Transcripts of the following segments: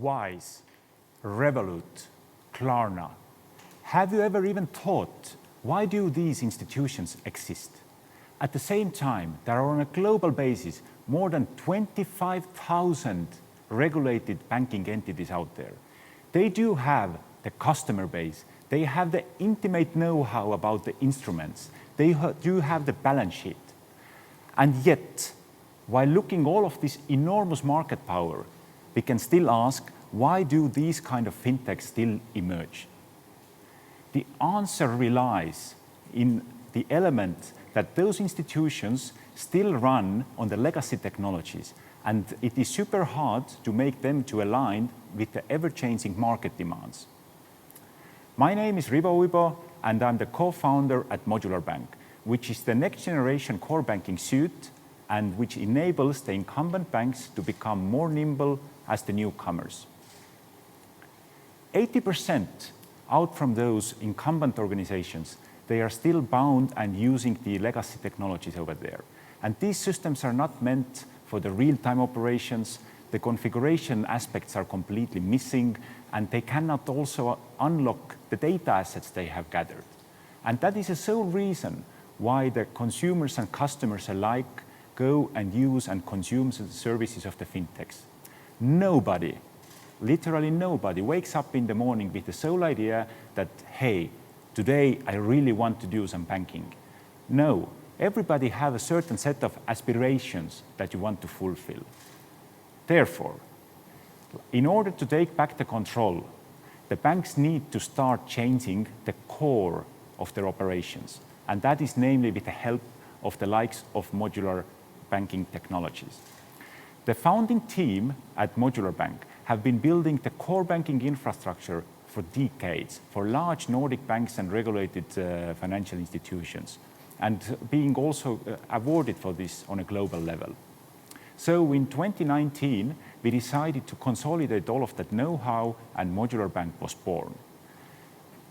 Wise, Revolut, Klarna. Have you ever even thought, why do these institutions exist? At the same time, there are on a global basis more than 25,000 regulated banking entities out there. They do have the customer base. They have the intimate know-how about the instruments. They do have the balance sheet. And yet, while looking all of this enormous market power, we can still ask, why do these kind of fintechs still emerge? The answer relies in the element that those institutions still run on the legacy technologies, and it is super hard to make them to align with the ever-changing market demands. My name is Rivo Uibo, and I'm the co-founder at Modular Bank, which is the next generation core banking suite and which enables the incumbent banks to become more nimble as the newcomers. 80% out from those incumbent organizations, they are still bound and using the legacy technologies over there. And these systems are not meant for the real-time operations. The configuration aspects are completely missing, and they cannot also unlock the data assets they have gathered. And that is the sole reason why the consumers and customers alike go and use and consume the services of the fintechs. Nobody, literally nobody, wakes up in the morning with the sole idea that, hey, today I really want to do some banking. No, everybody has a certain set of aspirations that you want to fulfill. Therefore, in order to take back the control, the banks need to start changing the core of their operations. And that is namely with the help of the likes of modular banking technologies. The founding team at Modular Bank have been building the core banking infrastructure for decades for large Nordic banks and regulated financial institutions, and being also awarded for this on a global level. So in 2019, we decided to consolidate all of that know-how, and Modular Bank was born.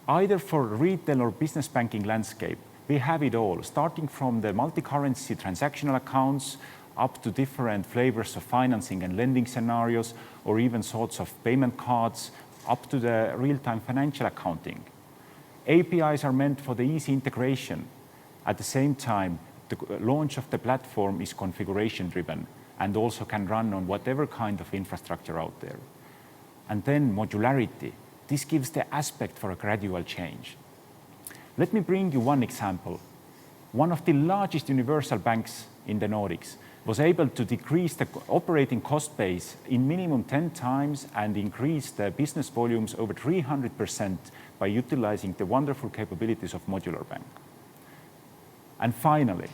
Either for retail or business banking landscape, we have it all, starting from the multi-currency transactional accounts up to different flavors of financing and lending scenarios, or even sorts of payment cards, up to the real-time financial accounting. APIs are meant for the easy integration. At the same time, the launch of the platform is configuration-driven and also can run on whatever kind of infrastructure out there. And then modularity. This gives the aspect for a gradual change. Let me bring you one example. One of the largest universal banks in the Nordics was able to decrease the operating cost base in minimum 10 times and increase the business volumes over 300% by utilizing the wonderful capabilities of Modular Bank. And finally,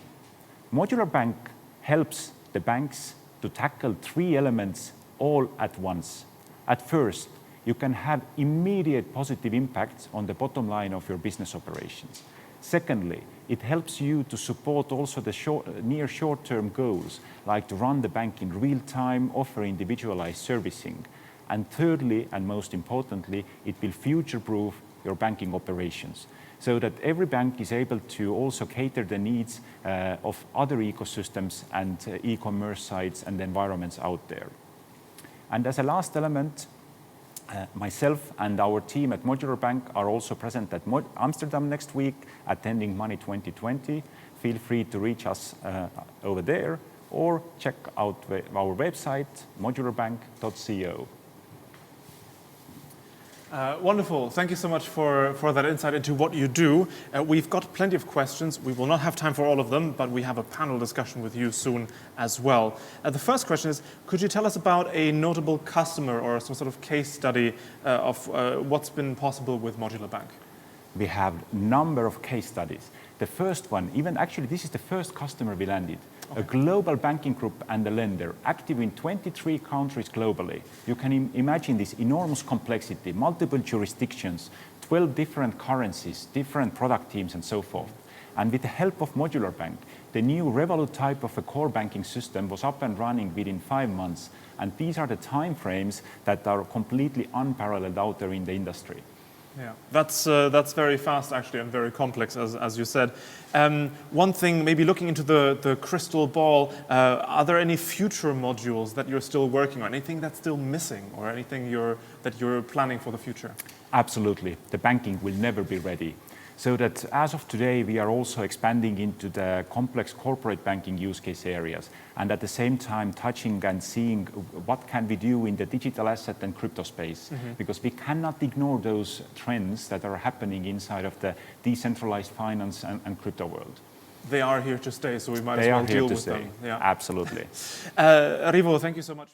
Modular Bank helps the banks to tackle three elements all at once. At first, you can have immediate positive impacts on the bottom line of your business operations. Secondly, it helps you to support also the near short-term goals, like to run the bank in real time, offer individualized servicing. And thirdly, and most importantly, it will future-proof your banking operations, so that every bank is able to also cater the needs of other ecosystems and e-commerce sites and environments out there. And as a last element, myself and our team at Modular Bank are also present at Amsterdam next week, attending Money 2020. Feel free to reach us over there or check out our website, modularbank.co. Wonderful. Thank you so much for that insight into what you do. We've got plenty of questions. We will not have time for all of them, but we have a panel discussion with you soon as well. The first question is, could you tell us about a notable customer or some sort of case study of what's been possible with Modular Bank? We have a number of case studies. The first one, actually this is the first customer we landed. Okay. A global banking group and a lender, active in 23 countries globally. You can imagine this enormous complexity, multiple jurisdictions, 12 different currencies, different product teams, and so forth. And with the help of Modular Bank, the new Revolut type of a core banking system was up and running within 5 months. And these are the time frames that are completely unparalleled out there in the industry. Yeah, that's very fast actually and very complex as you said. One thing, maybe looking into the crystal ball, are there any future modules that you're still working on? Anything that's still missing or anything that you're planning for the future? Absolutely. The banking will never be ready. So that as of today, we are also expanding into the complex corporate banking use case areas, and at the same time touching and seeing what can we do in the digital asset and crypto space, because we cannot ignore those trends that are happening inside of the decentralized finance and crypto world. They are here to stay, so we might as well deal with them. Yeah. Absolutely. Rivo, thank you so much.